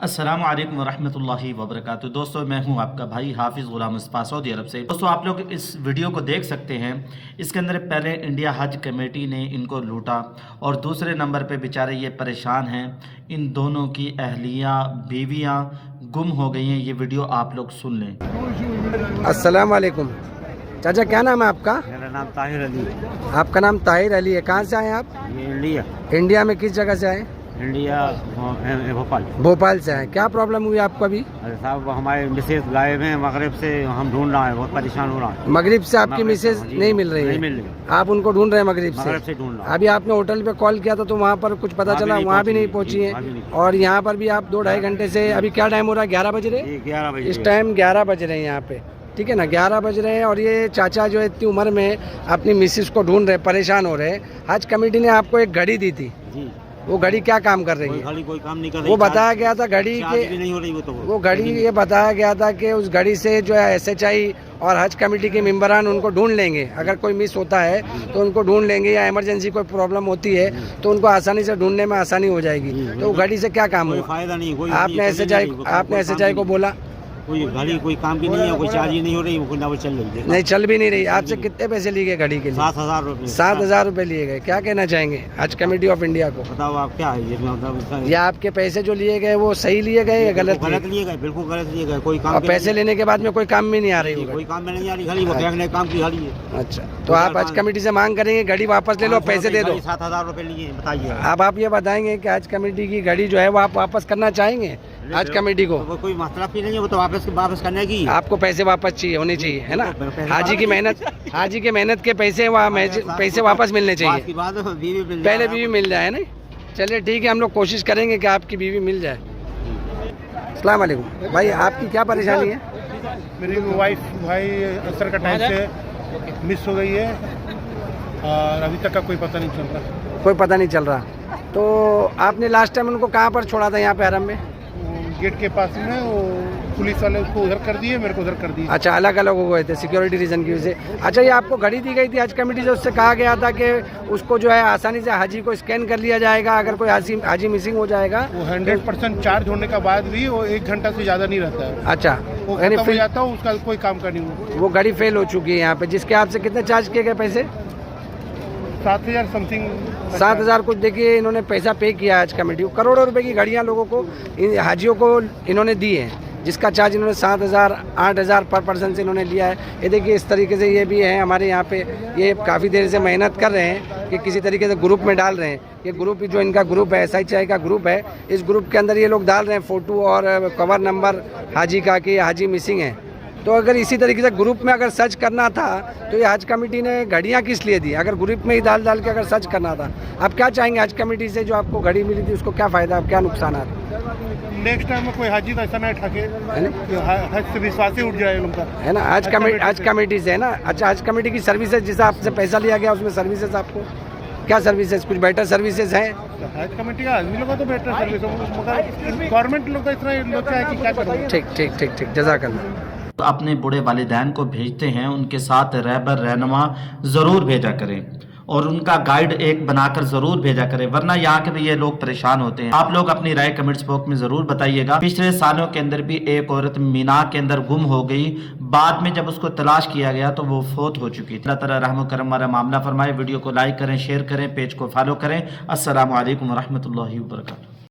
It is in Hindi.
अस्सलाम वालेकुम वरहमतुल्लाहि वबरकातुहू। दोस्तों, मैं हूं आपका भाई हाफिज़ गुलाम मुस्तफ़ा सऊदी अरब से। दोस्तों, आप लोग इस वीडियो को देख सकते हैं। इसके अंदर पहले इंडिया हज कमेटी ने इनको लूटा और दूसरे नंबर पे बेचारे ये परेशान हैं। इन दोनों की अहलियाँ बीवियाँ गुम हो गई हैं। ये वीडियो आप लोग सुन लें। अस्सलाम वालेकुम चाचा, क्या नाम है आपका? मेरा नाम ताहिर अली। आपका नाम ताहिर अली है। कहाँ से आए आप? इंडिया इंडिया में किस जगह से आए? इंडिया भोपाल। भोपाल से आए। क्या प्रॉब्लम हुई आपको अभी? अरे साहब, हमारे मिसेज गायब हैं मगरिब से, हम ढूंढ रहे हैं, बहुत परेशान हो रहा है। मगरिब से आपकी मगरिब मिसेज से, जी, नहीं मिल रही है? नहीं मिल रही। आप उनको ढूंढ रहे हैं मगरिब से से? ढूंढ रहा हूं। अभी आपने होटल पे कॉल किया था तो वहाँ पर कुछ पता चला? वहाँ भी नहीं पहुँची है। और यहाँ पर भी आप 2-2.5 घंटे से, अभी क्या टाइम हो रहा है? 11 बज रहे? 11 बजे इस टाइम 11 बज रहे हैं यहाँ पे, ठीक है ना? 11 बज रहे हैं और ये चाचा जो है इतनी उम्र में अपनी मिसिस को ढूंढ रहे, परेशान हो रहे हैं। हज कमेटी ने आपको एक घड़ी दी थी, जी। वो घड़ी क्या काम कर रही है? कोई काम नहीं कर रही। वो बताया गया था घड़ी के, नहीं हो रही वो घड़ी ये बताया गया था कि उस घड़ी से जो है SHI और हज कमेटी के मेंबरान उनको ढूंढ लेंगे। अगर कोई मिस होता है तो उनको ढूंढ लेंगे, या इमरजेंसी कोई प्रॉब्लम होती है तो उनको आसानी से ढूंढने में आसानी हो जाएगी। तो घड़ी से क्या काम हुआ? फायदा नहीं। आपने SHI को बोला? कोई घड़ी कोई काम की नहीं है, कोई चार्ज ही नहीं हो रही, कोई ना चल रही है। नहीं, चल भी नहीं रही। आपसे कितने पैसे लिए गए घड़ी के लिए? 7,000 रुपये। 7,000 रुपये लिए गए। क्या कहना चाहेंगे हज कमेटी ऑफ इंडिया को? बताओ आप, क्या है ये? मतलब या आपके पैसे जो लिए गए वो सही लिए गए या गलत लिए गए? बिल्कुल गलत लिए गए। कोई काम और पैसे लेने के बाद में कोई काम में नहीं आ रही? कोई काम में नहीं आ रही, घड़ी वो देखने काम की घड़ी है। अच्छा, तो आप हज कमेटी से मांग करेंगे घड़ी वापस ले लो, पैसे दे दो। 7,000 रुपये लिए, बताइए। अब आप ये बताएंगे कि हज कमेटी की घड़ी जो है वो आप वापस करना चाहेंगे हज कमेटी को? तो कोई मतलब ही नहीं है, वो तो वापस करने की। आपको पैसे वापस चाहिए, होने चाहिए, है ना? हाजी की मेहनत के पैसे पैसे वापस मिलने चाहिए। पहले बीवी मिल जाए ना? चलिए ठीक है, हम लोग कोशिश करेंगे कि आपकी बीवी मिल जाए। अस्सलाम वालेकुम भाई, आपकी क्या परेशानी है? मेरी वाइफ भाई असर का टाइम से मिस हो गई है और अभी तक का कोई पता नहीं चल रहा। कोई पता नहीं चल रहा। तो आपने लास्ट टाइम उनको कहाँ पर छोड़ा था? यहाँ पे हरम में गेट के पास में वो पुलिस वाले उसको उधर कर दिए, मेरे को उधर कर दिए। अच्छा, अलग अलग हो गए थे सिक्योरिटी रीजन की वजह से। अच्छा, ये आपको घड़ी दी गई थी हज कमेटी से, उससे कहा गया था कि उसको जो है आसानी से हाजी को स्कैन कर लिया जाएगा अगर कोई हाजी मिसिंग हो जाएगा। वो 100% चार्ज होने के बाद भी वो 1 घंटा से ज़्यादा नहीं रहता है। अच्छा, वो खत्म हो जाता है, उसका कोई काम का नहीं हुआ। वो घड़ी फेल हो चुकी है यहाँ पे, जिसके आपसे कितने चार्ज किए गए पैसे? 7,000 समथिंग। 7,000 कुछ। देखिए, इन्होंने पैसा पे किया हज कमेटी को। करोड़ों रुपए की घड़ियाँ लोगों को, हाजियों को इन्होंने दी है, जिसका चार्ज इन्होंने 7,000 8,000 पर पर्सन से इन्होंने लिया है। ये देखिए, इस तरीके से ये भी है हमारे यहाँ पे। ये काफ़ी देर से मेहनत कर रहे हैं कि किसी तरीके से ग्रुप में डाल रहे हैं। ये ग्रुप जो इनका ग्रुप है, SHI का ग्रुप है, इस ग्रुप के अंदर ये लोग डाल रहे हैं फ़ोटो और कवर नंबर हाजी का कि हाजी मिसिंग है। तो अगर इसी तरीके से ग्रुप में अगर सर्च करना था तो ये हज कमेटी ने घड़ियाँ किस लिए दी? अगर ग्रुप में ही डाल के अगर सर्च करना था। आप क्या चाहेंगे हज कमेटी से जो आपको घड़ी मिली थी उसको क्या फ़ायदा, क्या नुकसान? नेक्स्ट टाइम में कोई हाजी तो ऐसा नहीं ठाके, हज से विश्वास ही उठ जाए उनका, है ना? हज कमेटी से, है ना? अच्छा, हज कमेटी की सर्विसेज, जिस आपसे पैसा लिया गया उसमें सर्विसेज आपको क्या सर्विसेज, कुछ बेटर सर्विसेज हैं? हज कमेटी का आदमी लोग का तो बेटर सर्विस है, मगर गवर्नमेंट लोग का इतना लोग है कि क्या करें। ठीक, जज़ाकल्लाह। अपने बूढ़े वालिदैन को भेजते हैं, उनके साथ रहबर रहनुमा ज़रूर भेजा करें और उनका गाइड एक बनाकर ज़रूर भेजा करें, वरना यहाँ के भी ये लोग परेशान होते हैं। आप लोग अपनी राय कमेंट्स बॉक्स में ज़रूर बताइएगा। पिछले सालों के अंदर भी एक औरत मीना के अंदर गुम हो गई, बाद में जब उसको तलाश किया गया तो वो फोत हो चुकी थी। अल्लाह ताला रहम करम वाला मामला फरमाए। वीडियो को लाइक करें, शेयर करें, पेज को फॉलो करें। अस्सलामु अलैकुम वरहमतुल्लाहि वबरकातुहू।